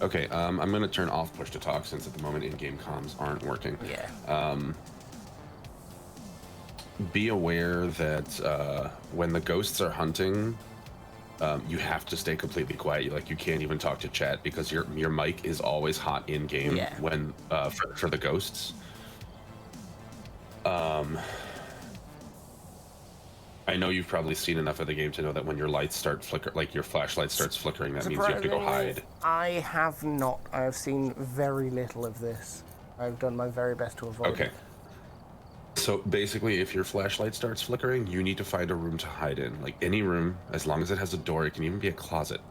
Okay, I'm gonna turn off push to talk since at the moment in-game comms aren't working. Yeah. Be aware that when the ghosts are hunting, you have to stay completely quiet. You can't even talk to chat because your mic is always hot in game when for the ghosts. I know you've probably seen enough of the game to know that when your lights start flickering, like your flashlight starts flickering, that means you have to go hide. I have not. I have seen very little of this. I've done my very best to avoid it. So basically, if your flashlight starts flickering, you need to find a room to hide in. Like any room, as long as it has a door, it can even be a closet.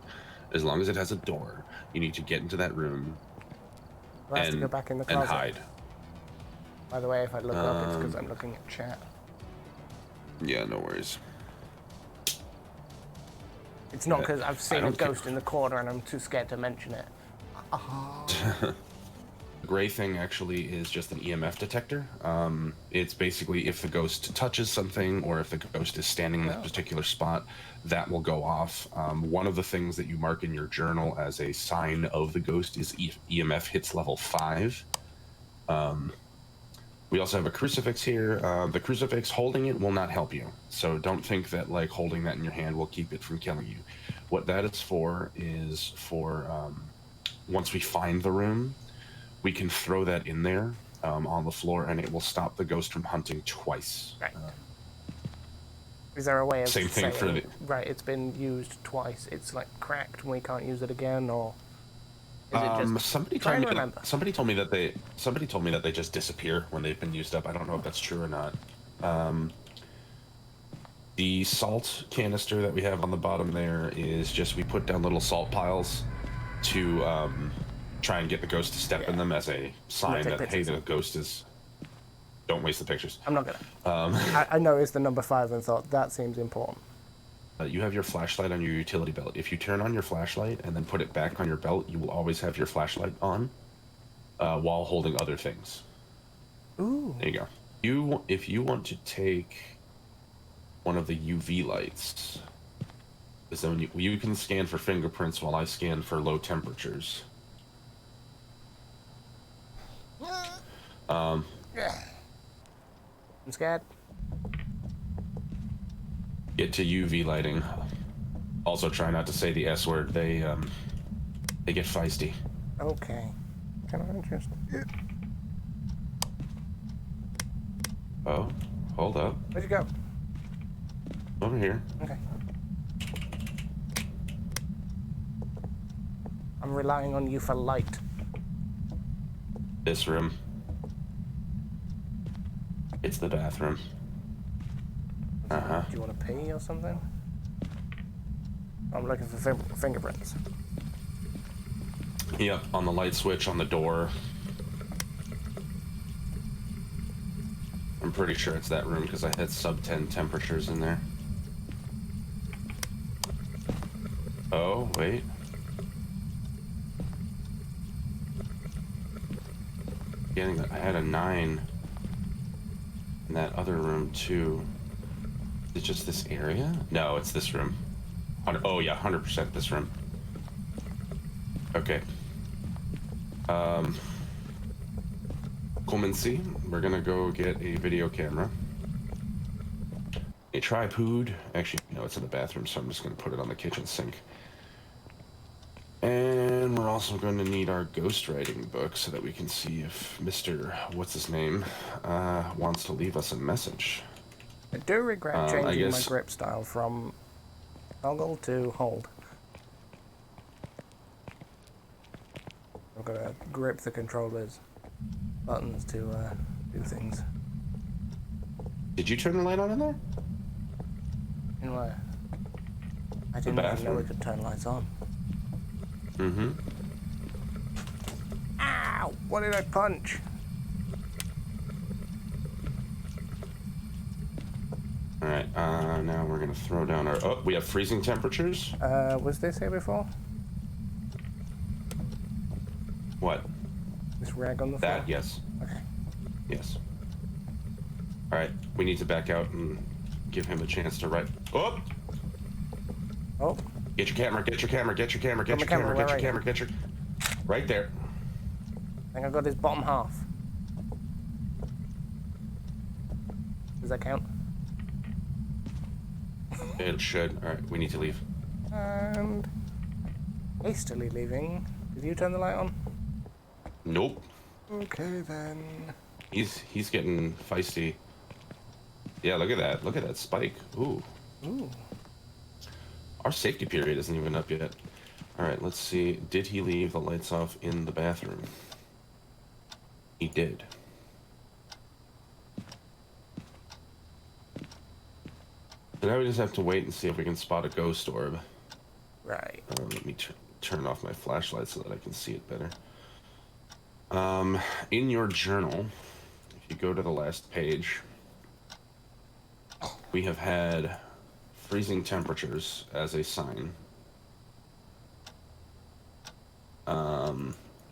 As long as it has a door, you need to get into that room to go back in the closet. And hide. By the way, if I look up, it's because I'm looking at chat. Yeah, no worries. It's not because I've seen a ghost in the corner and I'm too scared to mention it. The gray thing actually is just an EMF detector. It's basically if the ghost touches something or if the ghost is standing in that particular spot, that will go off. One of the things that you mark in your journal as a sign of the ghost is EMF hits level 5. We also have a crucifix here. The crucifix, holding it will not help you. So don't think that like holding that in your hand will keep it from killing you. What that is for once we find the room, we can throw that in there on the floor and it will stop the ghost from hunting twice. Right. Is there a way of same thing saying, for the... right, it's been used twice, it's like cracked and we can't use it again, or... Somebody told me that they just disappear when they've been used up. I don't know if that's true or not. The salt canister that we have on the bottom there is just we put down little salt piles to try and get the ghost to step in them as a sign that hey, the ghost is. Don't waste the pictures. I'm not gonna. I noticed the number 5 and thought that seems important. You have your flashlight on your utility belt. If you turn on your flashlight and then put it back on your belt, you will always have your flashlight on while holding other things. Ooh. There you go. If you want to take one of the UV lights, then you can scan for fingerprints while I scan for low temperatures. I'm scared. Get to UV lighting. Also, try not to say the S word. They get feisty. Okay. Kind of interesting. Yeah. Oh, hold up. Where'd you go? Over here. Okay. I'm relying on you for light. This room. It's the bathroom. Do you want to pee or something? I'm looking for fingerprints. Yep, on the light switch on the door. I'm pretty sure it's that room because I had sub 10 temperatures in there. Oh, wait. I had a 9 in that other room too. Is it just this area? No, it's this room. Oh yeah, 100% this room. Okay. Come and see. We're gonna go get a video camera. A tripod. Actually, no, it's in the bathroom, so I'm just gonna put it on the kitchen sink. And we're also going to need our ghostwriting book so that we can see if Mr. What's-his-name wants to leave us a message. I do regret changing my grip style from toggle to hold. I've got to grip the controller's buttons to do things. Did you turn the light on in there? In where? I didn't even know we could turn lights on. Mm-hmm. Ow! What did I punch? Alright, now we're gonna throw down our... Oh, we have freezing temperatures? Was this here before? What? This rag on the floor? That, yes. Okay. Yes. Alright, we need to back out and give him a chance to write... Oh! Oh. Get your camera, get your camera, get your camera, get your camera, get your camera, get your... Right there. I think I got his bottom half. Does that count? It should. Alright, we need to leave. And hastily leaving. Did you turn the light on? Nope. Okay then. He's getting feisty. Yeah, look at that. Look at that spike. Ooh. Ooh. Our safety period isn't even up yet. Alright, let's see. Did he leave the lights off in the bathroom? He did. So now we just have to wait and see if we can spot a ghost orb. Right. Let me turn off my flashlight so that I can see it better. In your journal, if you go to the last page, we have had freezing temperatures as a sign.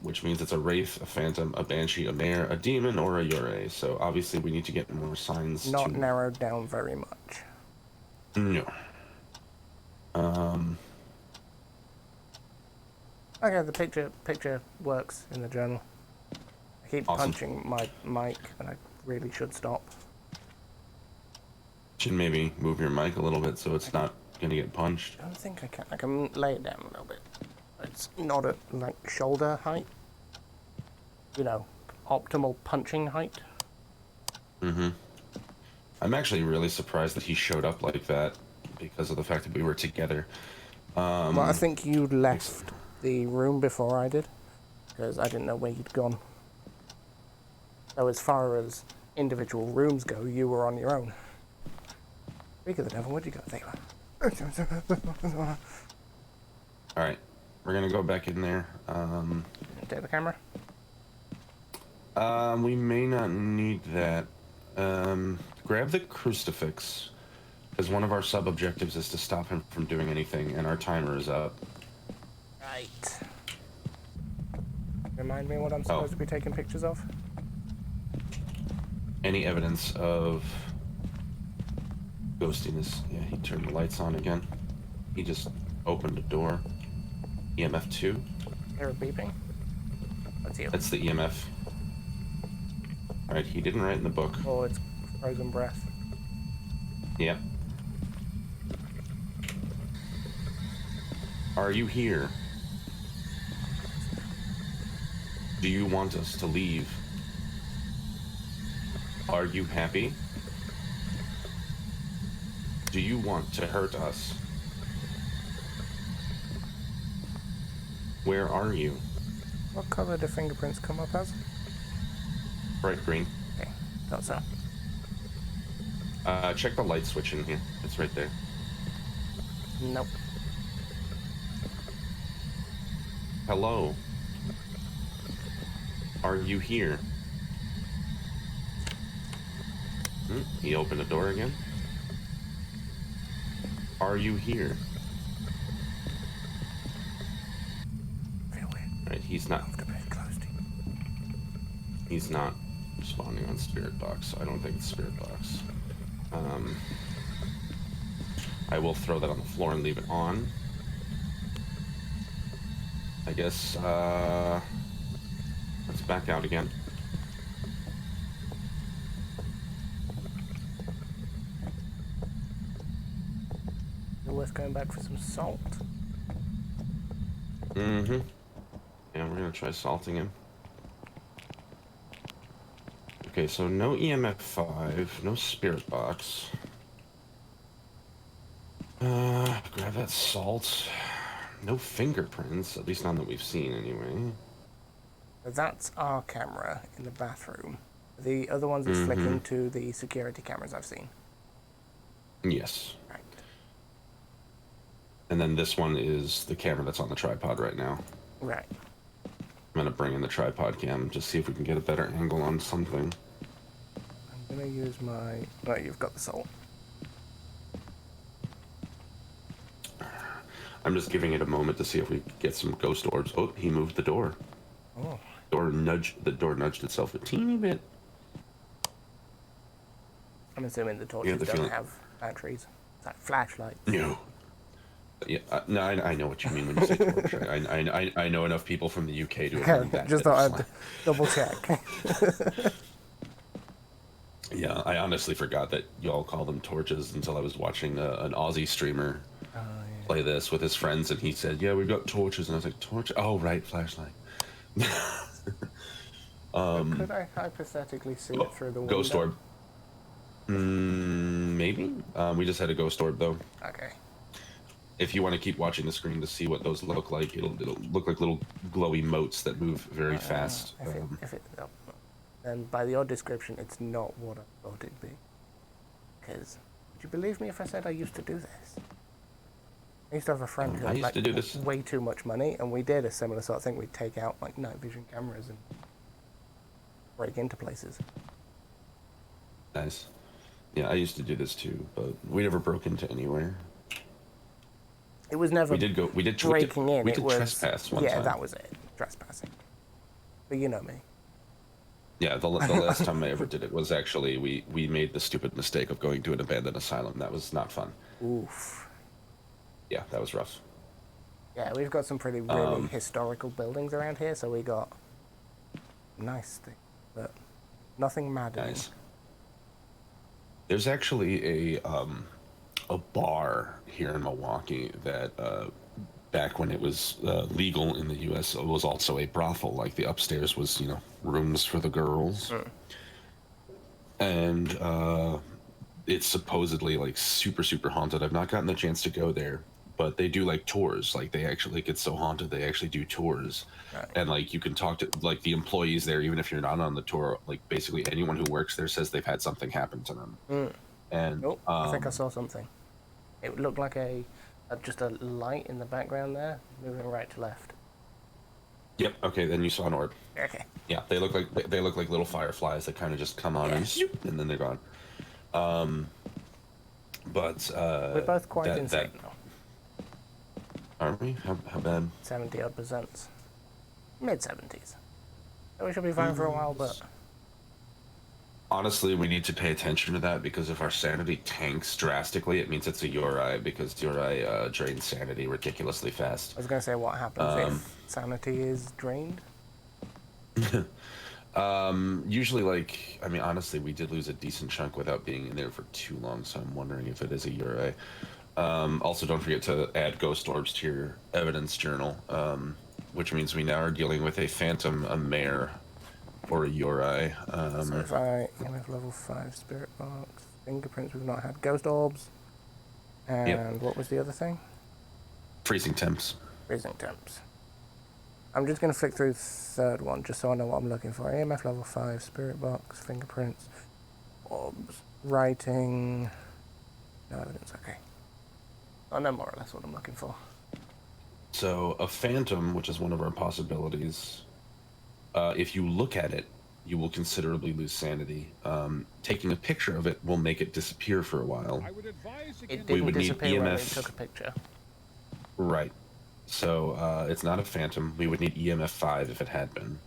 Which means it's a wraith, a phantom, a banshee, a mare, a demon, or a yurei. So obviously we need to get more signs. Not narrowed down very much. No. Okay, the picture works in the journal. I keep punching my mic, and I really should stop. Should maybe move your mic a little bit so it's not gonna get punched. I don't think I can. I can lay it down a little bit. It's not at like shoulder height. You know, optimal punching height. Mm-hmm. I'm actually really surprised that he showed up like that because of the fact that we were together. Well, I think you left the room before I did, because I didn't know where you'd gone. So as far as individual rooms go, you were on your own. Speak of the devil, where'd you go? There you are. Alright, we're gonna go back in there. Take the camera? We may not need that. Grab the crucifix, because one of our sub-objectives is to stop him from doing anything, and our timer is up. Right. Remind me what I'm supposed to be taking pictures of? Any evidence of ghostiness. Yeah, he turned the lights on again. He just opened a door. EMF 2. Hear a beeping? That's you. That's the EMF. Alright, he didn't write in the book. Oh, it's frozen breath. Yep. Are you here? Do you want us to leave? Are you happy? Do you want to hurt us? Where are you? What color do fingerprints come up as? Bright green. Okay, thought so. Check the light switch in here. It's right there. Nope. Hello. Are you here? He opened the door again. Are you here? Feel weird. Right, he's not. Close to you. He's not responding on Spirit Box, so I don't think it's Spirit Box. I will throw that on the floor and leave it on. I guess, let's back out again. Worth going back for some salt. Mm-hmm. Yeah, we're gonna try salting him. Okay, so no EMF 5, no Spirit Box. Grab that salt. No fingerprints, at least none that we've seen anyway. That's our camera in the bathroom. The other ones is flicking to the security cameras I've seen. Yes. Right. And then this one is the camera that's on the tripod right now. Right. I'm gonna bring in the tripod cam, just see if we can get a better angle on something. I'm gonna use my... Oh, you've got the salt. I'm just giving it a moment to see if we get some ghost orbs. Oh, he moved the door. Oh. The door nudged itself a teeny bit. I'm assuming the torches don't have batteries. It's like flashlights. No. Yeah, no, I know what you mean when you say torch. I know enough people from the UK to have Okay, learned that just bit of thought slang. I'd double check. Yeah, I honestly forgot that y'all call them torches until I was watching an Aussie streamer play this with his friends, and he said, "Yeah, we've got torches," and I was like, "Torch? Oh, right, flashlight." But could I hypothetically see it through the Ghost window? orb. Maybe. We just had a ghost orb though. Okay. If you want to keep watching the screen to see what those look like, it'll look like little glowy motes that move very fast. And by the odd description, it's not what I thought it'd be. Because, would you believe me if I said I used to do this? I used to have a friend who I had used to do this. way too much money, and we did a similar sort of thing. We'd take out like night vision cameras and break into places. Nice. Yeah, I used to do this too, but we never broke into anywhere. It was never. We did breaking in. We it did was trespass one time. Yeah, that was it. Trespassing. But you know me. Yeah, the last time I ever did it was actually we made the stupid mistake of going to an abandoned asylum. That was not fun. Oof. Yeah, that was rough. Yeah, we've got some pretty really historical buildings around here, so we got nice things, but nothing maddening. Nice. There's actually a bar here in Milwaukee that back when it was legal in the U.S. it was also a brothel. Like the upstairs was rooms for the girls, and it's supposedly like super haunted. I've not gotten the chance to go there, but they do like tours. Like they actually, like, it's so haunted they actually do tours. Right. And like you can talk to like the employees there, even if you're not on the tour. Like basically anyone who works there says they've had something happen to them. And I think I saw something. It looked like just a light in the background there, moving right to left. Yep. Okay, then you saw an orb. Okay. Yeah, they look like little fireflies that kind of just come on and then they're gone. But we're both quite insane though. Aren't we? How bad? 70-odd%. Mid-70s. So we should be fine for a while, but honestly, we need to pay attention to that, because if our sanity tanks drastically, it means it's a Uri, because Uri drains sanity ridiculously fast. I was going to say, what happens if sanity is drained? Usually, like, I mean, honestly, we did lose a decent chunk without being in there for too long, so I'm wondering if it is a Uri. Also, don't forget to add ghost orbs to your evidence journal, which means we now are dealing with a phantom, a mare, or a Uri. So if I EMF level 5 spirit box, fingerprints we've not had, ghost orbs, and what was the other thing? Freezing temps. Freezing temps. I'm just going to flick through the third one just so I know what I'm looking for. EMF level 5, spirit box, fingerprints, orbs, writing, no evidence, okay. I know more or less what I'm looking for. So a phantom, which is one of our possibilities, if you look at it, you will considerably lose sanity. Taking a picture of it will make it disappear for a while. It didn't disappear when we took a picture. Right. So it's not a phantom. We would need EMF 5 if it had been.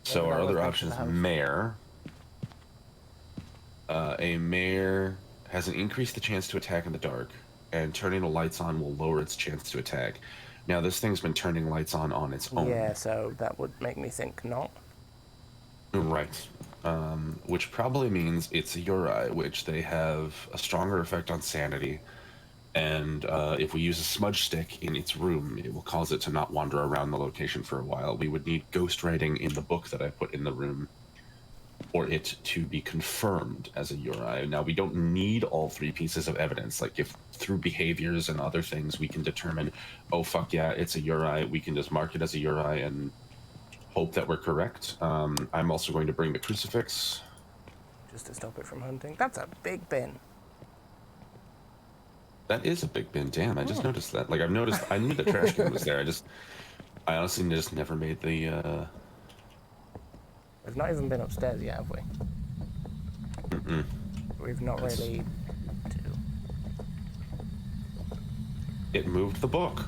So our other option is mare. A mare has an increased the chance to attack in the dark, and turning the lights on will lower its chance to attack. Now, this thing's been turning lights on its own. Yeah, so that would make me think not. Right. Which probably means it's a Uri, which they have a stronger effect on sanity. And if we use a smudge stick in its room, it will cause it to not wander around the location for a while. We would need ghost writing in the book that I put in the room for it to be confirmed as a Uri. Now, we don't need all 3 pieces of evidence. Like, if through behaviors and other things we can determine, oh, fuck yeah, it's a Uri, we can just mark it as a Uri and hope that we're correct. I'm also going to bring the crucifix. Just to stop it from hunting. That's a big bin. That is a big bin. Damn, I just noticed that. Like, I knew the trash can was there. I honestly just never made the, We've not even been upstairs yet, have we? Mm-mm. We've not really... It moved the book.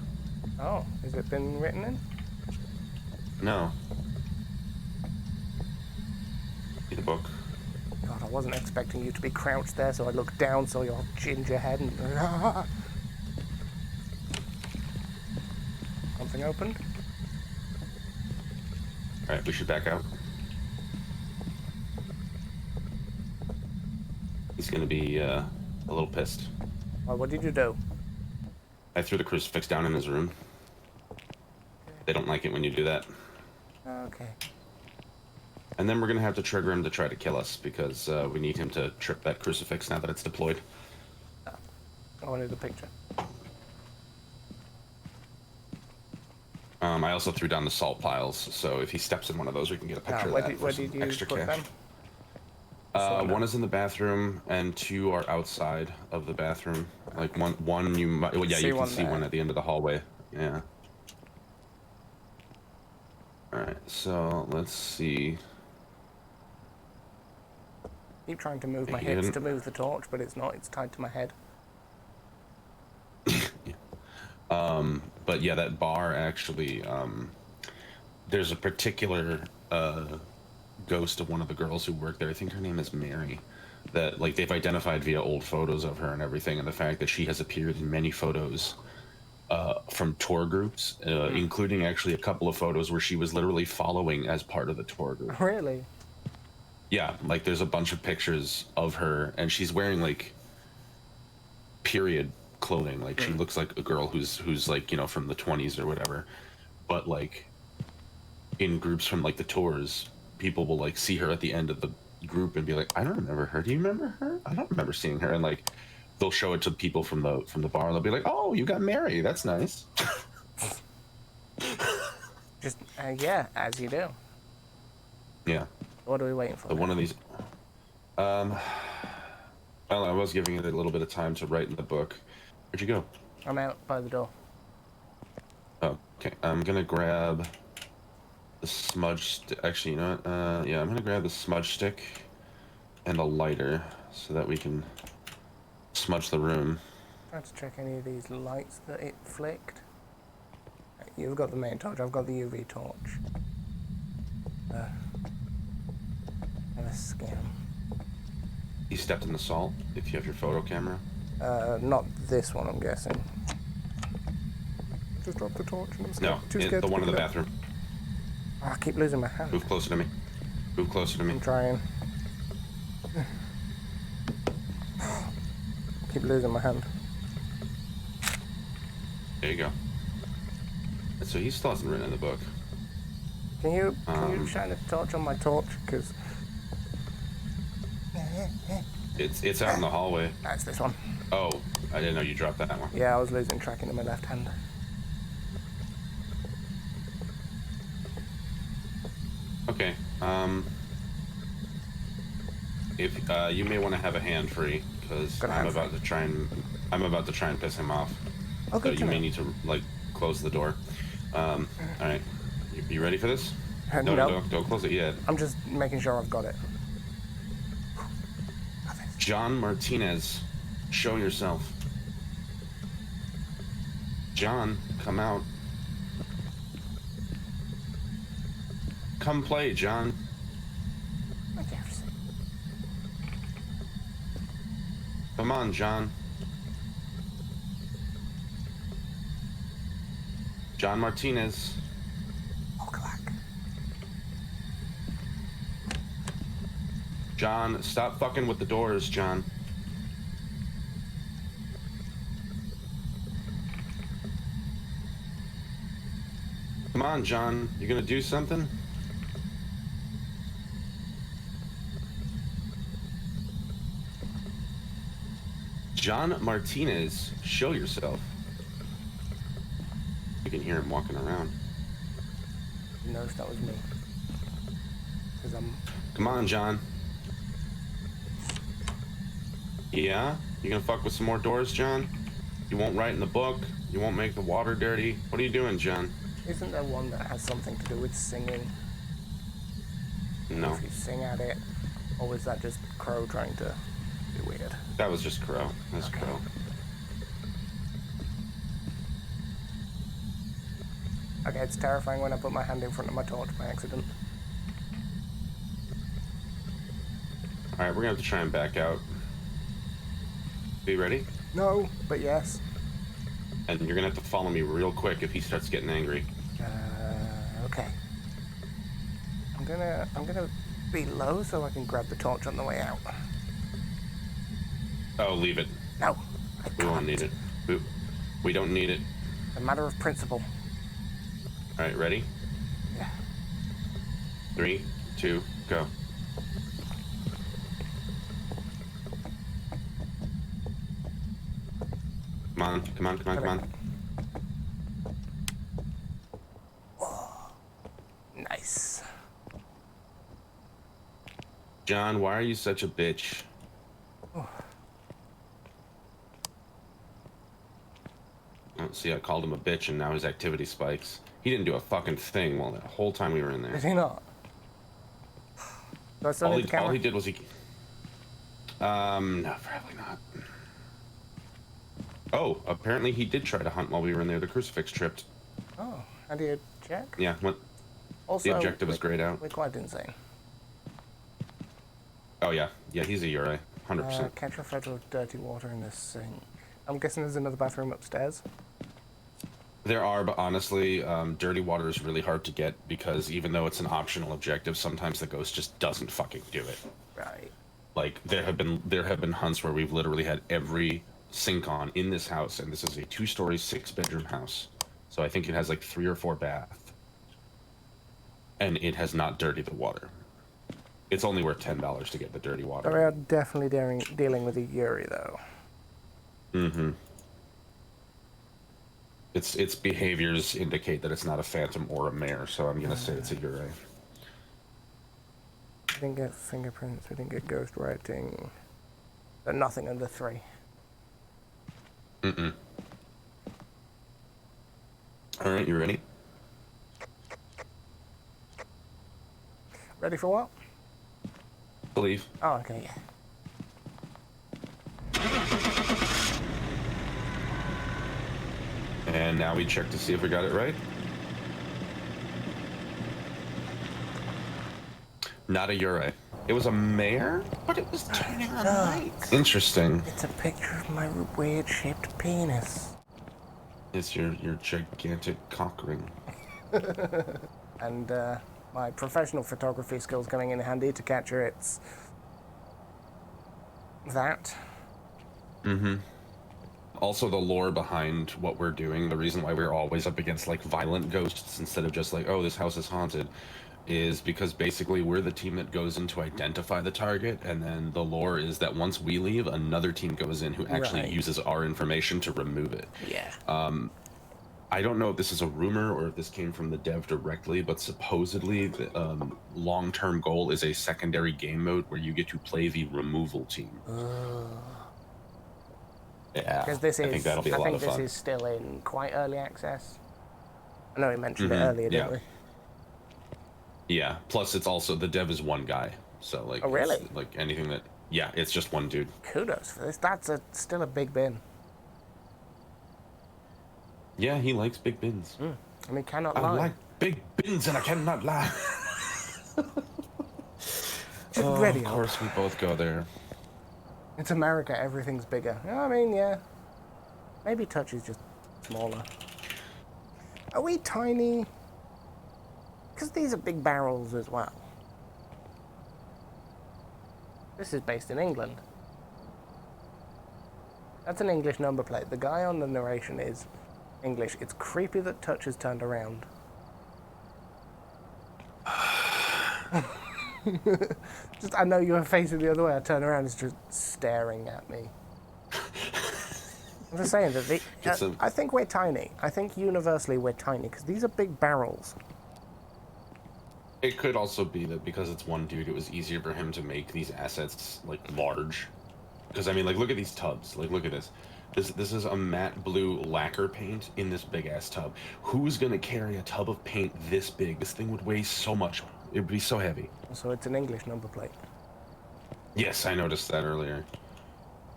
Oh, has it been written in? No. See the book. God, I wasn't expecting you to be crouched there, so I looked down, saw your ginger head, and... Nothing opened. Alright, we should back out. He's gonna be a little pissed. Well, what did you do? I threw the crucifix down in his room. They don't like it when you do that. Okay. And then we're gonna have to trigger him to try to kill us, because we need him to trip that crucifix now that it's deployed. Oh, I wanted the picture. I also threw down the salt piles, so if he steps in one of those, we can get a picture of that for some extra cash. One is in the bathroom, and 2 are outside of the bathroom. Like one you might, well, yeah, you can see one at the end of the hallway. Yeah. All right, so let's see. Keep trying to move my hips to move the torch, but it's not. It's tied to my head. But yeah, that bar actually, there's a particular ghost of one of the girls who worked there. I think her name is Mary. That like they've identified via old photos of her and everything, and the fact that she has appeared in many photos from tour groups, including actually a couple of photos where she was literally following as part of the tour group. Really? Yeah, like there's a bunch of pictures of her, and she's wearing like period clothing. Like she looks like a girl who's like, you know, from the 20s or whatever. But like in groups from like the tours, people will like see her at the end of the group and be like, I don't remember her. Do you remember her? I don't remember seeing her. And like they'll show it to people from the bar, and they'll be like, oh, you got Mary. That's nice. Just yeah, as you do. Yeah. What are we waiting for? So one of these. Well, I was giving it a little bit of time to write in the book. Where'd you go? I'm out by the door. Oh, okay. I'm gonna grab the smudge. Actually, you know what? Yeah, I'm gonna grab the smudge stick and a lighter so that we can smudge the room. Trying to check any of these lights that it flicked. You've got the main torch. I've got the UV torch. Have a scan. You stepped in the salt. If you have your photo camera. Not this one, I'm guessing. Just drop the torch and I'm scared. No, the one in the bathroom. Oh, I keep losing my hand. Move closer to me. Move closer to me. I'm trying. Keep losing my hand. There you go. And so he still hasn't written in the book. Can you shine a torch on my torch? Because it's out in the hallway. that's this one. Oh, I didn't know you dropped that one. Yeah, I was losing tracking in my left hand. Okay. If you may want to have a hand free, because I'm about to try and piss him off. Okay. So you may need to like close the door. All right. You ready for this? No, don't close it yet. I'm just making sure I've got it. John Martinez, show yourself. John, come out. Come play, John. Come on, John. John Martinez. John, stop fucking with the doors, John. Come on, John. You gonna do something? John Martinez, show yourself. You can hear him walking around. He knows that was me. Come on, John. Yeah? You gonna fuck with some more doors, John? You won't write in the book? You won't make the water dirty? What are you doing, John? Isn't there one that has something to do with singing? No. If you sing at it, or was that just Crow trying to be weird? That was just Crow. That's okay. Crow. Okay, it's terrifying when I put my hand in front of my torch by accident. Alright, we're gonna have to try and back out. Be ready? No, but yes. And you're gonna have to follow me real quick if he starts getting angry. Okay. I'm gonna be low so I can grab the torch on the way out. Oh, leave it. No, I We can't. won't need it. We don't need it. A matter of principle. All right, ready? Yeah. 3, 2, go. Come on, come on, come on, come on. Oh, nice. John, why are you such a bitch? Oh. Oh, see, I called him a bitch, and now his activity spikes. He didn't do a fucking thing while the whole time we were in there. Did he not? Do I still need the camera? All he did was he... no, probably not. Oh, apparently he did try to hunt while we were in there. The crucifix tripped. Oh, how do you check? Yeah, Also, the objective is grayed out. We're quite insane. Oh, yeah. Yeah, he's a Uri. 100%. Catch a photo of dirty water in this sink. I'm guessing there's another bathroom upstairs. There are, but honestly, dirty water is really hard to get because even though it's an optional objective, sometimes the ghost just doesn't fucking do it. Right. Like there have been hunts where we've literally had every sink on in this house, and this is a 2-story, 6-bedroom house. So I think it has like 3 or 4 baths, and it has not dirtied the water. It's only worth $10 to get the dirty water. So we are definitely dealing with a Yuri, though. Mm-hmm. Its behaviors indicate that it's not a phantom or a mare, so I'm gonna say it's a Uri. We didn't get fingerprints, we didn't get ghost writing. But nothing under 3. Mm-mm. Alright, you ready? Ready for what? Believe. Oh, okay, yeah. And now we check to see if we got it right. Not a Uri. It was a mare, but it was turning on lights. Interesting. It's a picture of my weird-shaped penis. It's your gigantic cock ring. And my professional photography skills coming in handy to capture its... that. Mm-hmm. Also, the lore behind what we're doing, the reason why we're always up against like violent ghosts instead of just like, oh, this house is haunted, is because basically we're the team that goes in to identify the target, and then the lore is that once we leave, another team goes in who actually uses our information to remove it. Yeah. I don't know if this is a rumor or if this came from the dev directly, but supposedly the long-term goal is a secondary game mode where you get to play the removal team. Yeah, because this is, I think that'll be a lot of fun. this is still in quite early access. I know we mentioned it earlier, didn't we? Yeah, plus it's also, the dev is one guy, so like... Oh, really? Like anything that... Yeah, it's just one dude. Kudos for this. That's still a big bin. Yeah, he likes big bins. I mean, cannot lie. I like big bins and I cannot lie. Ready of course we both go there. It's America, everything's bigger. I mean, yeah. Maybe Touch is just smaller. Are we tiny? Because these are big barrels as well. This is based in England. That's an English number plate. The guy on the narration is English. It's creepy that Touch has turned around. Just, I know you were facing the other way. I turn around, it's just staring at me. I'm just saying that I think we're tiny. I think universally we're tiny because these are big barrels. It could also be that because it's one dude, it was easier for him to make these assets like large. Because I mean, like, look at these tubs. Like, look at this. This is a matte blue lacquer paint in this big ass tub. Who's gonna carry a tub of paint this big? This thing would weigh so much. It would be so heavy. So it's an English number plate. Yes, I noticed that earlier.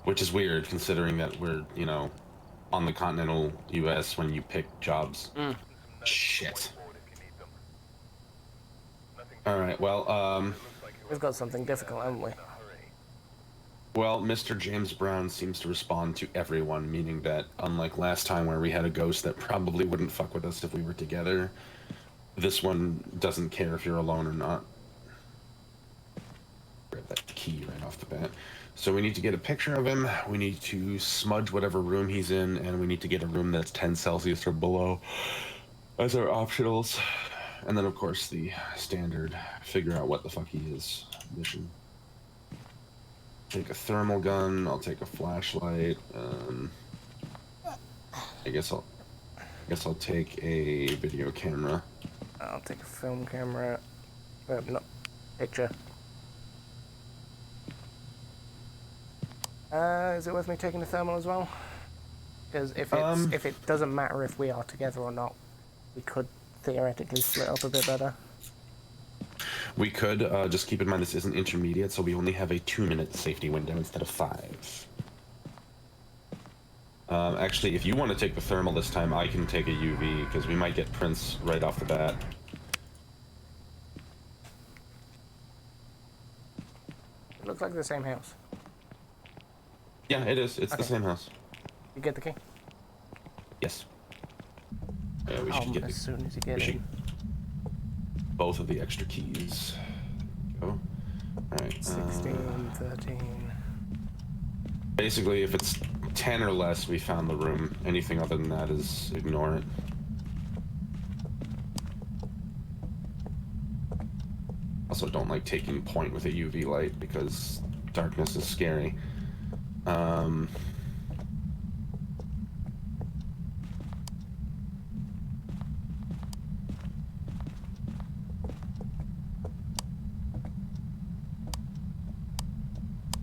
Which is weird, considering that we're, you know, on the continental U.S. when you pick jobs. Shit. All right. Well, we've got something difficult, haven't we? Well, Mr. James Brown seems to respond to everyone, meaning that unlike last time where we had a ghost that probably wouldn't fuck with us if we were together, this one doesn't care if you're alone or not. Grab that key right off the bat. So we need to get a picture of him, we need to smudge whatever room he's in, and we need to get a room that's 10 Celsius or below as our optionals. And then, of course, the standard figure out what the fuck he is mission. Take a thermal gun, I'll take a flashlight, I guess I'll take a video camera. I'll take a film camera. Not picture. Is it worth me taking the thermal as well? Because if it doesn't matter if we are together or not, we could theoretically split up a bit better. We could, just keep in mind this isn't intermediate, so we only have a 2-minute safety window instead of 5. Actually, if you want to take the thermal this time, I can take a UV, because we might get prints right off the bat. It looks like the same house. Yeah, it is. It's the same house. You get the key? Yes. Yeah, we should get as soon as you get in. Both of the extra keys. Go. Alright. 16, 13. Basically, if it's 10 or less, we found the room. Anything other than that is ignore it. Also, don't like taking point with a UV light because darkness is scary.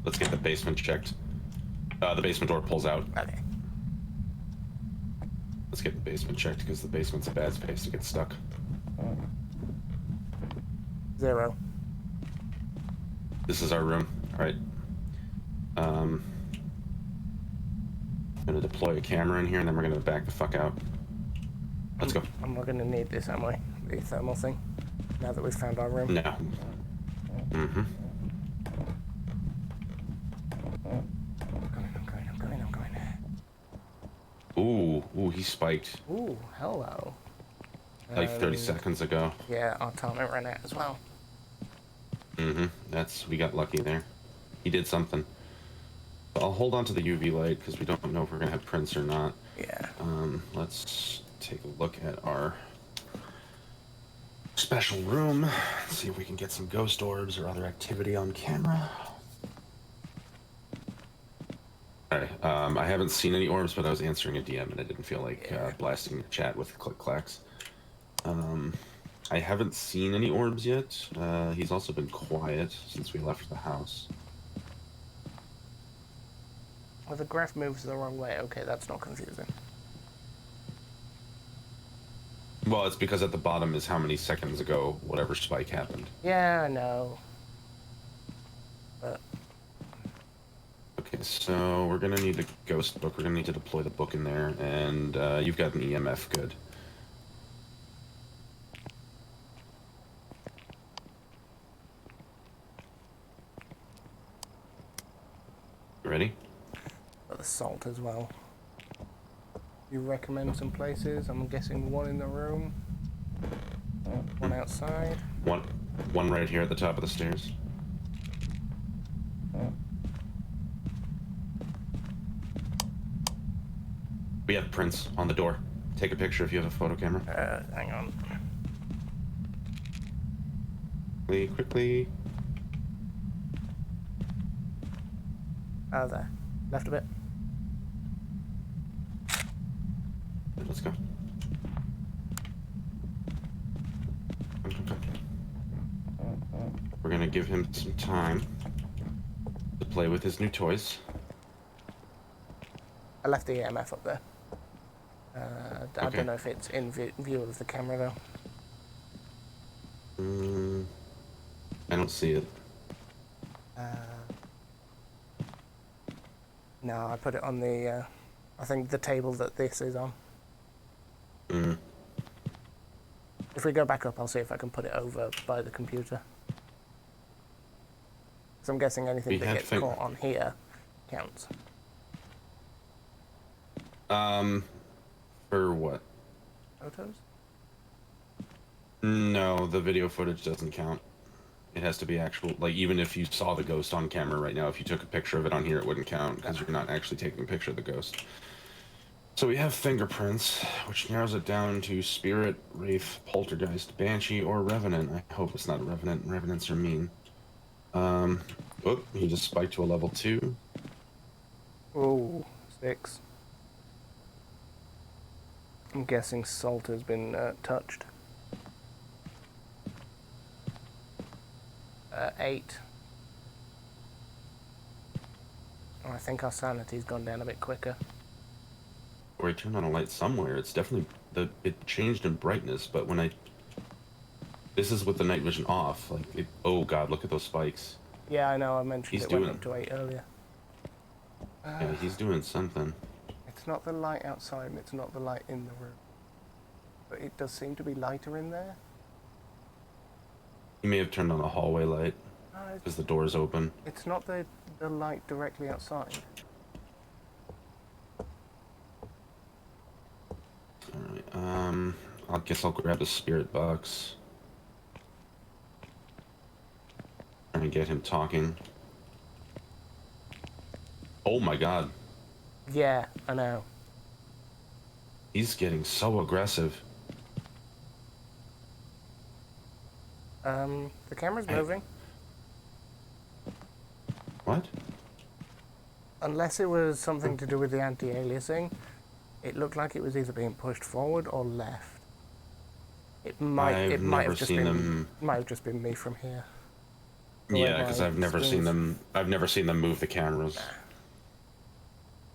Let's get the basement checked. The basement door pulls out. Okay. Let's get the basement checked because the basement's a bad space to get stuck. 0. This is our room. Alright. I'm gonna deploy a camera in here and then we're gonna back the fuck out. Let's go. I'm not gonna need this, am I? The thermal thing. Now that we've found our room. No. Mm-hmm. I'm going. Ooh, he spiked. Ooh, hello. Like 30 seconds ago. Yeah, our timer ran out as well. Mm-hmm. We got lucky there. He did something. I'll hold on to the UV light because we don't know if we're gonna have prints or not. Yeah. Let's take a look at our special room. See if we can get some ghost orbs or other activity on camera. Alright, I haven't seen any orbs, but I was answering a DM and I didn't feel like blasting the chat with click-clacks. I haven't seen any orbs yet. He's also been quiet since we left the house. Well, the graph moves the wrong way. Okay, that's not confusing. Well, it's because at the bottom is how many seconds ago whatever spike happened. Yeah, I know. But... Okay, so we're gonna need a ghost book. We're gonna need to deploy the book in there, and you've got an EMF, good. Ready? Got the salt as well. You recommend some places? I'm guessing one in the room, one outside. One right here at the top of the stairs. We have prints on the door. Take a picture if you have a photo camera. Hang on. Quickly. Oh, there. Left a bit. Let's go. We're gonna give him some time to play with his new toys. I left the EMF up there. I don't know if it's in view of the camera though. I don't see it. No, I put it on the, I think the table that this is on. If we go back up, I'll see if I can put it over by the computer. So I'm guessing anything that gets caught on here counts. For what? Photos? No, the video footage doesn't count. It has to be actual, like, even if you saw the ghost on camera right now, if you took a picture of it on here, it wouldn't count, because you're not actually taking a picture of the ghost. So we have fingerprints, which narrows it down to spirit, wraith, poltergeist, banshee, or revenant. I hope it's not a revenant. Revenants are mean. He just spiked to a level 2. Oh, 6. I'm guessing salt has been touched. 8. Oh, I think our sanity's gone down a bit quicker. Or I turned on a light somewhere. It's definitely it changed in brightness, but when this is with the night vision off. Like, oh god, look at those spikes. Yeah, I know. I mentioned it went up to 8 earlier. Yeah, he's doing something. It's not the light outside, and it's not the light in the room. But it does seem to be lighter in there. He may have turned on a hallway light because the door's open. It's not the light directly outside. Alright, I guess I'll grab the spirit box. Trying to get him talking. Oh my god. Yeah, I know. He's getting so aggressive. The camera's moving. What? Unless it was something to do with the anti-aliasing, it looked like it was either being pushed forward or left. It might have just been me from here. Yeah, because I've never seen them move the cameras.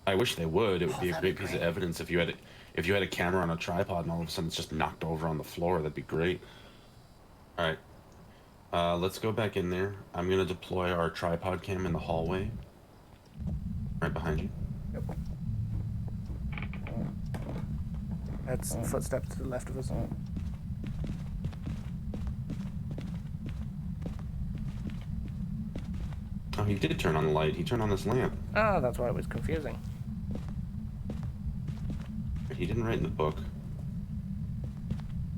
I wish they would. It would be a great piece of evidence if you had a camera on a tripod and all of a sudden it's just knocked over on the floor. That'd be great. All right. Let's go back in there. I'm gonna deploy our tripod cam in the hallway. Right behind you. Yep. That's footsteps to the left of us. Oh, he did turn on the light. He turned on this lamp. Oh, that's why it was confusing. He didn't write in the book.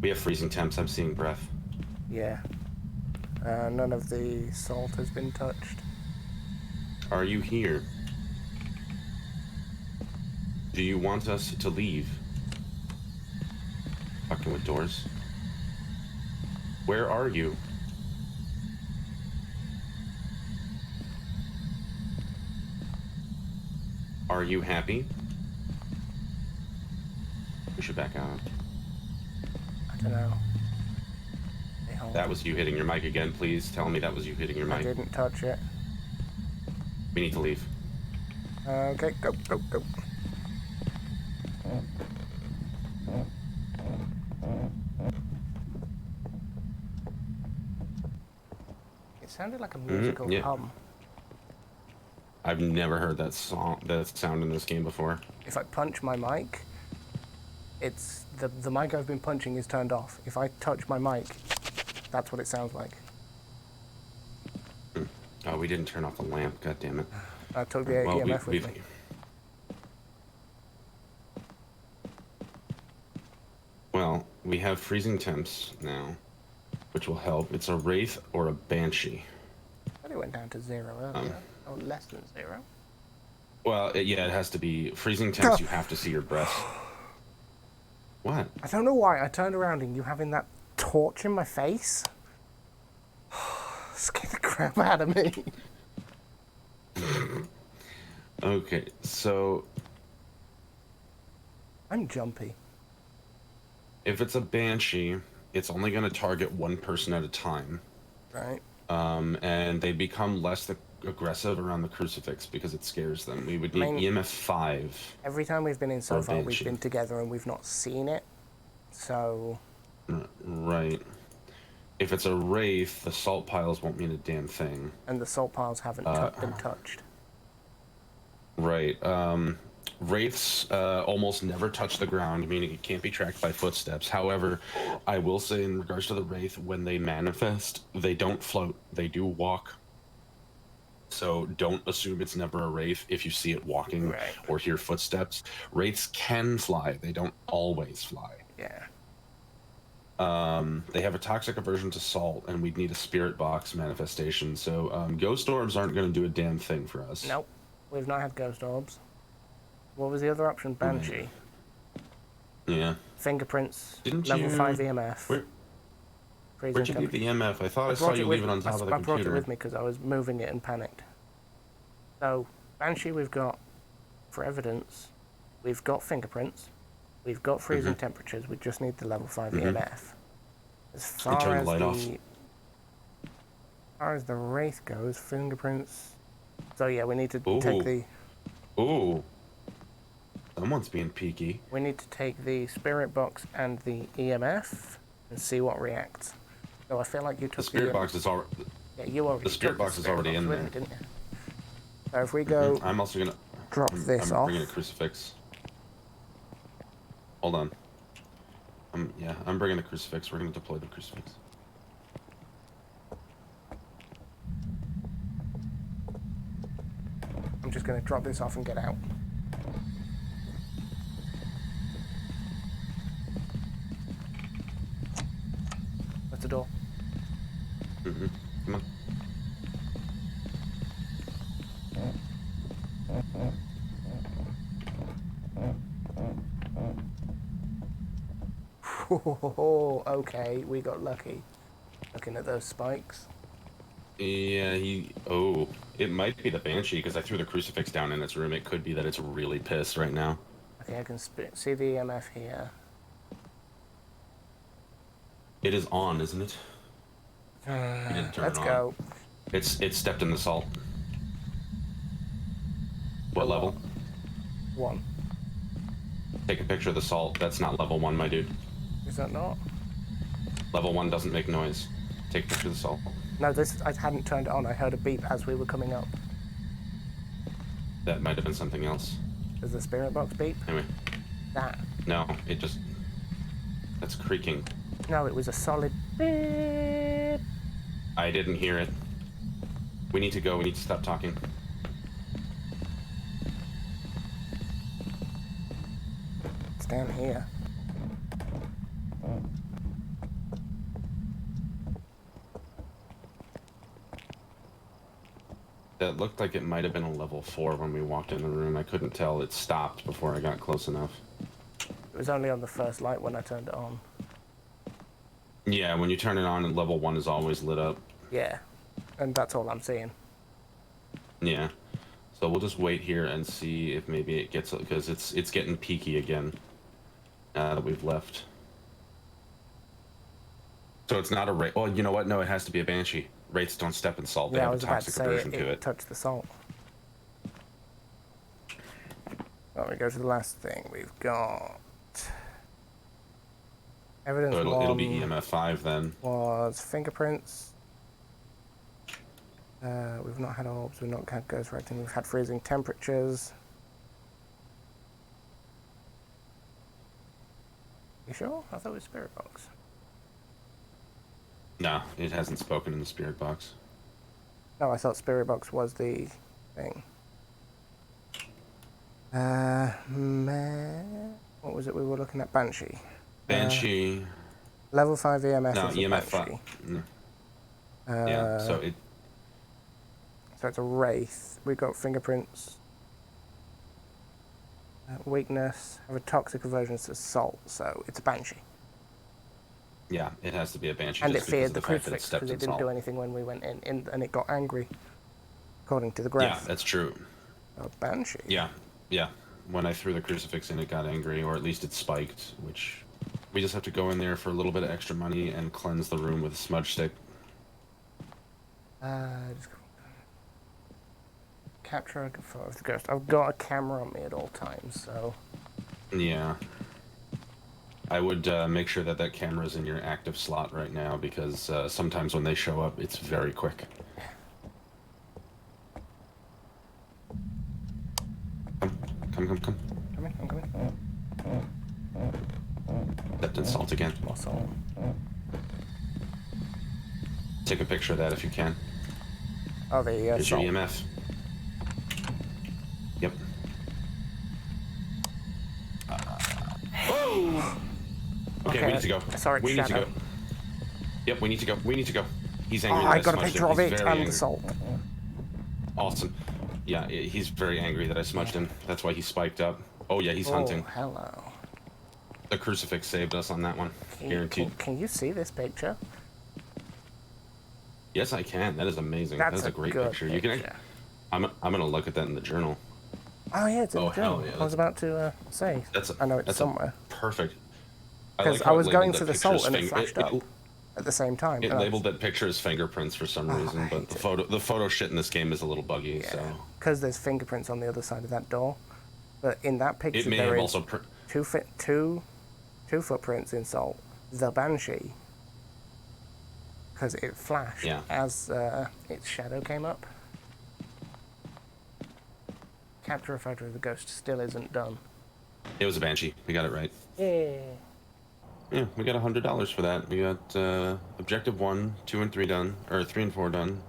We have freezing temps. I'm seeing breath. Yeah. None of the salt has been touched. Are you here? Do you want us to leave? Fucking with doors. Where are you? Are you happy? We should back out. I don't know. That was you hitting your mic again. Please tell me that was you hitting your mic. I didn't touch it. We need to leave. Okay, go. It sounded like a musical hum. I've never heard that sound in this game before. If I punch my mic, it's the mic I've been punching is turned off. If I touch my mic, that's what it sounds like. Oh, we didn't turn off the lamp. God damn it. I took the EMF with me. Well, we have freezing temps now, which will help. It's a wraith or a banshee. But it went down to 0 earlier. Or less than 0. Well, it has to be freezing temps. You have to see your breath. What? I don't know why. I turned around and you having that torch in my face. Scared the crap out of me. Okay, so I'm jumpy. If it's a banshee, it's only going to target one person at a time. Right. And they become less aggressive around the crucifix because it scares them. We would need EMF 5. Every time we've been in so far, we've been together and we've not seen it. So. Right. If it's a wraith, the salt piles won't mean a damn thing. And the salt piles haven't been touched. Right. Wraiths almost never touch the ground, meaning it can't be tracked by footsteps. However, I will say in regards to the wraith, when they manifest, they don't float. They do walk. So don't assume it's never a wraith if you see it walking Right. or hear footsteps. Wraiths can fly. They don't always fly. Yeah. They have a toxic aversion to salt, and we'd need a spirit box manifestation. So ghost orbs aren't going to do a damn thing for us. Nope. We've not had ghost orbs. What was the other option? Banshee. Right. Yeah. Fingerprints. Didn't level you... 5 EMF. Where'd you leave the EMF? I thought I saw you leave it on top of the computer. I brought it with me because I was moving it and panicked. So, Banshee we've got for evidence. We've got fingerprints. We've got freezing temperatures. We just need the level 5 EMF. As far as the wraith goes, fingerprints. So yeah, we need to take the... Ooh. Someone's being peaky. We need to take the spirit box and the EMF and see what reacts. So I feel like you took the spirit box is already... Yeah, you already. The spirit box is already in there, didn't you? So if we go... I'm also gonna... Drop this off. I'm bringing a crucifix. Hold on. Yeah, I'm bringing the crucifix. We're gonna deploy the crucifix. I'm just gonna drop this off and get out. Where's the door? Come on. Oh, okay, we got lucky. Looking at those spikes. Yeah, it might be the Banshee because I threw the crucifix down in its room. It could be that it's really pissed right now. Okay, I can see the EMF here. It is on, isn't it? Let's go. It's stepped in the salt. What level? 1. Take a picture of the salt. That's not level 1, my dude. Is that not? Level 1 doesn't make noise. Take a picture of the salt. No, I hadn't turned it on. I heard a beep as we were coming up. That might have been something else. Does the spirit box beep? Anyway. That. No, it just... That's creaking. No, it was a solid beep. I didn't hear it. We need to go. We need to stop talking. It's down here. That looked like it might have been a level 4 when we walked in the room. I couldn't tell. It stopped before I got close enough. It was only on the first light when I turned it on. Yeah, when you turn it on, level 1 is always lit up. Yeah, and that's all I'm seeing. Yeah. So we'll just wait here and see if maybe it gets... Because it's getting peaky again. That we've left. So it's not a wraith. Oh, you know what? No, it has to be a Banshee. Wraiths don't step in salt. They have a toxic aversion to it. Touch the salt. Well, we go to the last thing. We've got evidence. So it'll be EMF 5 then. Was fingerprints. We've not had orbs. We've not had ghost writing. We've had freezing temperatures. You sure? I thought it was spirit box. No, it hasn't spoken in the spirit box. No, I thought spirit box was the thing. What was it we were looking at? Banshee. Banshee. Level 5 EMF. No, is EMF 5. Yeah, so it's a wraith. We've got fingerprints. Weakness. Have a toxic aversion to salt, so it's a Banshee. Yeah, it has to be a Banshee. And it feared the crucifix because it didn't do anything when we went in, and it got angry, according to the graph. Yeah, that's true. A Banshee. Yeah. When I threw the crucifix in, it got angry, or at least it spiked, which we just have to go in there for a little bit of extra money and cleanse the room with a smudge stick. Just capture a good photo of the ghost. I've got a camera on me at all times, so... Yeah. I would make sure that that camera's in your active slot right now, because sometimes when they show up, it's very quick. Come. I'm coming. Stepped in salt again. More salt. Take a picture of that if you can. Oh, the Here's your salt. EMF. Yep. Whoa! Okay, we need to go. I saw it We need to shadow. go. Yep, we need to go. We need to go. He's Oh, angry that I I got a smudged picture him. of He's it very and the angry. salt. Awesome. Yeah, he's very angry that I smudged him. That's why he spiked up. Oh yeah, he's hunting. Oh, hello. The crucifix saved us on that one. Guaranteed. Can you see this picture? Yes, I can. That is amazing. That's that is a great good picture. You can. I'm gonna look at that in the journal. Oh yeah, it's in the journal. Hell yeah, I was about to say. I know it's somewhere. Perfect. Because I was going for the salt and it flashed up at the same time. It labeled that picture as fingerprints for some reason, but the photo shit in this game is a little buggy. Yeah. So because there's fingerprints on the other side of that door, but in that picture it may there have is also two footprints in salt. The banshee, because it flashed as its shadow came up. Capture a photo of the ghost still isn't done. It was a banshee. We got it right. Yeah. Yeah, we got $100 for that. We got objective 1, 2, and 3 done, or 3 and 4 done,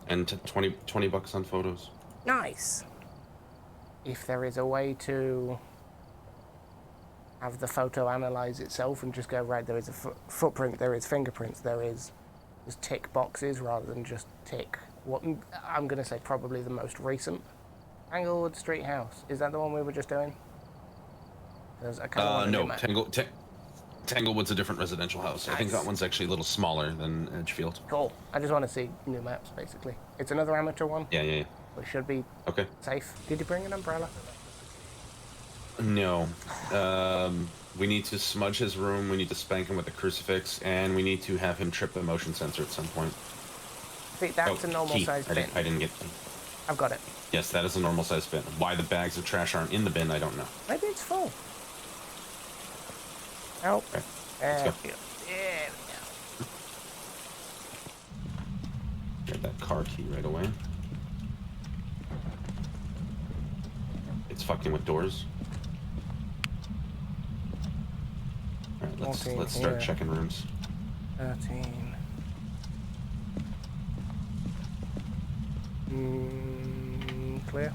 and 20 bucks on photos. Nice. If there is a way to have the photo analyze itself and just go, right, there is a footprint, there is fingerprints, there is just tick boxes rather than just tick what I'm going to say probably the most recent. Tanglewood Street House. Is that the one we were just doing? No, Tanglewood's a different residential house. Nice. I think that one's actually a little smaller than Edgefield. Cool. I just want to see new maps, basically. It's another amateur one. Yeah. It should be safe. Did you bring an umbrella? No. We need to smudge his room, we need to spank him with a crucifix, and we need to have him trip the motion sensor at some point. See, that's a normal size bin. I didn't get them. I've got it. Yes, that is a normal size bin. Why the bags of trash aren't in the bin, I don't know. Maybe it's full. Oh. Okay. Let's go. Yeah. Get that car key right away. It's fucking with doors. Alright, let's start checking rooms. 13. Clear.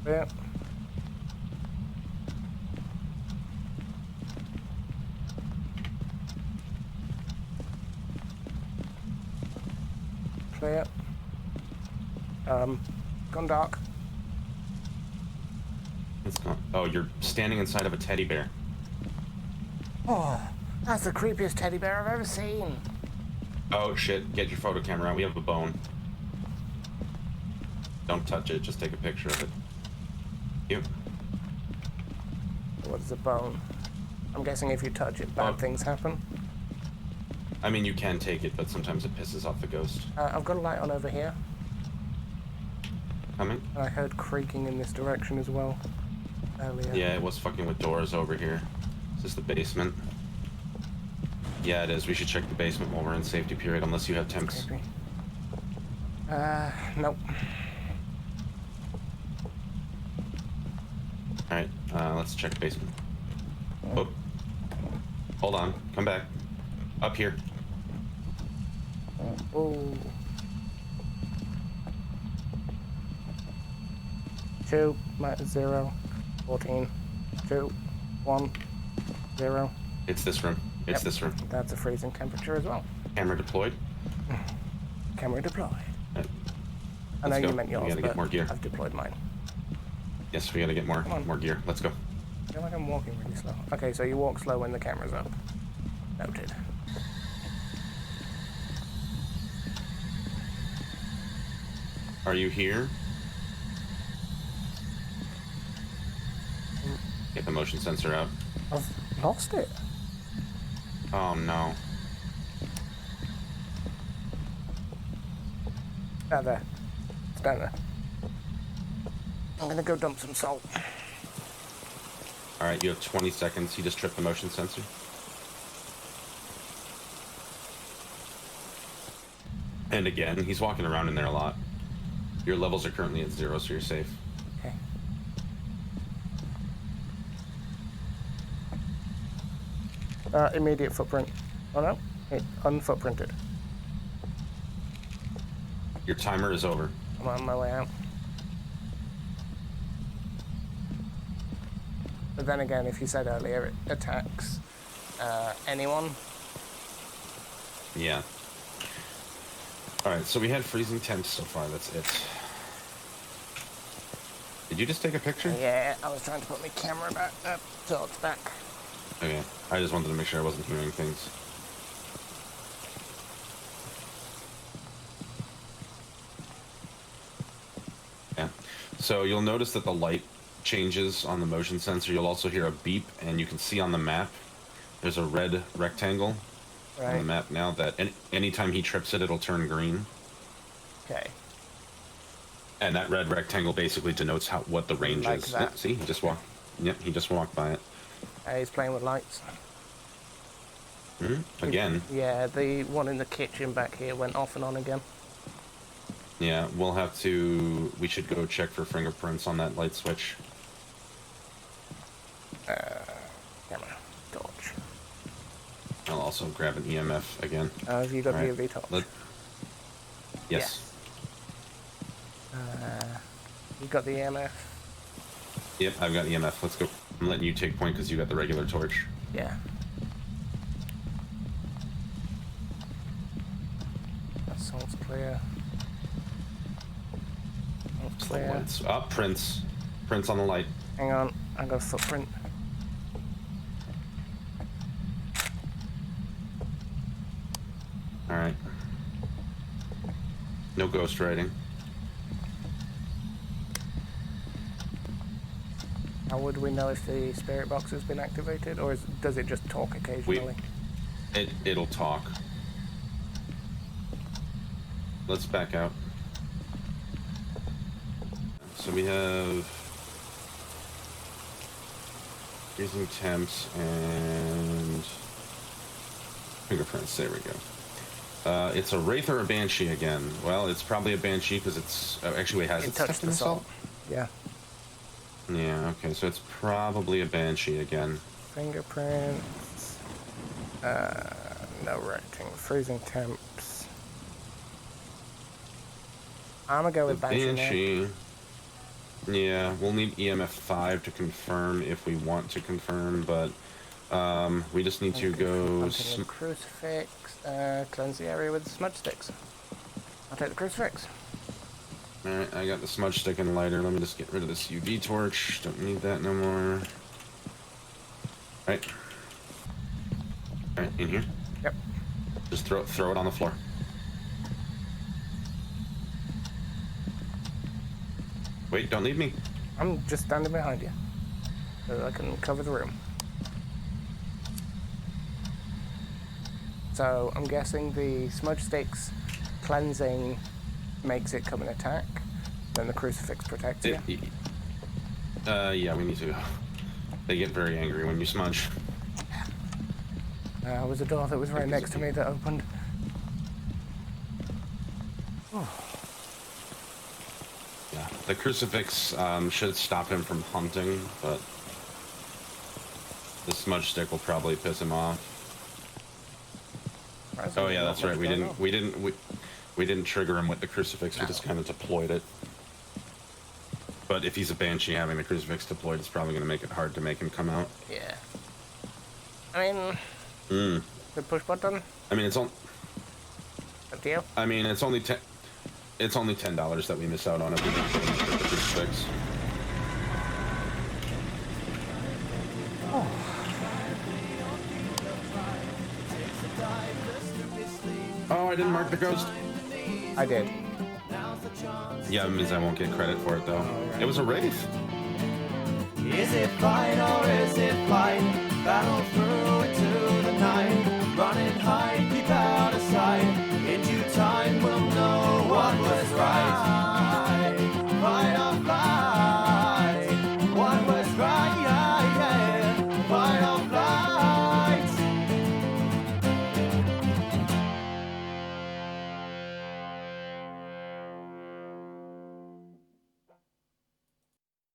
Clear. Clear. Gone dark. It's gone. Oh, you're standing inside of a teddy bear. Oh, that's the creepiest teddy bear I've ever seen. Oh shit, get your photo camera out. We have a bone. Don't touch it, just take a picture of it. You. What is a bone? I'm guessing if you touch it, bad things happen. I mean, you can take it, but sometimes it pisses off the ghost. I've got a light on over here. Coming? I heard creaking in this direction as well earlier. Yeah, it was fucking with doors over here. Is this the basement? Yeah, it is. We should check the basement while we're in safety period, unless you have temps. Nope. Alright, let's check basement. Oh. Hold on. Come back. Up here. Oh. 2 minus 0. 14. 2. 1. 0. It's this room. It's this room. That's a freezing temperature as well. Camera deployed. Camera deployed. Right. I know you meant yours, we gotta get more gear. I've deployed mine. Yes, we gotta get more gear. Let's go. I feel like I'm walking really slow. Okay, so you walk slow when the camera's up. Noted. Are you here? Get the motion sensor out. I've lost it. Oh no. Down there. It's down there. I'm gonna go dump some salt. Alright, you have 20 seconds. He just tripped the motion sensor. And again, he's walking around in there a lot. Your levels are currently at 0, so you're safe. Okay. Immediate footprint. Oh no, it unfootprinted. Your timer is over. I'm on my way out. But then again, if you said earlier, it attacks anyone. Yeah. Alright, so we had freezing temps so far, that's it. Did you just take a picture? Yeah, I was trying to put my camera back up till it's back. Okay, I just wanted to make sure I wasn't hearing things. Yeah, so you'll notice that the light changes on the motion sensor. You'll also hear a beep, and you can see on the map, there's a red rectangle on the map now that anytime he trips it, it'll turn green. Okay. And that red rectangle basically denotes what the range like is. That. Yeah, see, he just walked. Yep, he just walked by it. He's playing with lights. Again. Yeah, the one in the kitchen back here went off and on again. Yeah, we'll have to. We should go check for fingerprints on that light switch. Camera. Torch. I'll also grab an EMF again. Have you got the UV torch? Yes. You got the EMF? Yep, I've got EMF. Let's go. I'm letting you take point because you got the regular torch. Yeah. That sounds clear. Clear. Up, prints. Prints on the light. Hang on, I got a footprint. Alright. No ghost writing. How would we know if the spirit box has been activated, or does it just talk occasionally? It'll talk. Let's back out. So we have freezing temps and fingerprints. There we go. It's a wraith or a banshee again. Well, it's probably a banshee because it's actually has it touched the salt. Yeah. Yeah. Okay. So it's probably a banshee again. Fingerprints. No writing. Freezing temps. I'm gonna go with banshee. Yeah, we'll need EMF 5 to confirm if we want to confirm, but we just need to go. Crucifix. Cleanse the area with the smudge sticks. I'll take the crucifix. Alright, I got the smudge stick and lighter. Let me just get rid of this UV torch. Don't need that no more. Alright. Alright, in here? Yep. Just throw it on the floor. Wait, don't leave me. I'm just standing behind you, so I can cover the room. So I'm guessing the smudge sticks cleansing makes it come and attack, then the crucifix protects you. Yeah, we need to. They get very angry when you smudge. There was a door that was right next to me that opened. Oh. Yeah, the crucifix should stop him from hunting, but the smudge stick will probably piss him off. Oh yeah, that's right. We didn't trigger him with the crucifix. We just kind of deployed it. But if he's a banshee, having the crucifix deployed is probably going to make it hard to make him come out. Yeah. I mean, the push button. I mean, it's on. Up to you. I mean, it's only $10 that we miss out on if we don't get the crucifix. Oh. Oh, I didn't mark the ghost. I did. Yeah, it means I won't get credit for it though. It was a wraith. Is it fight or is it flight? Battle through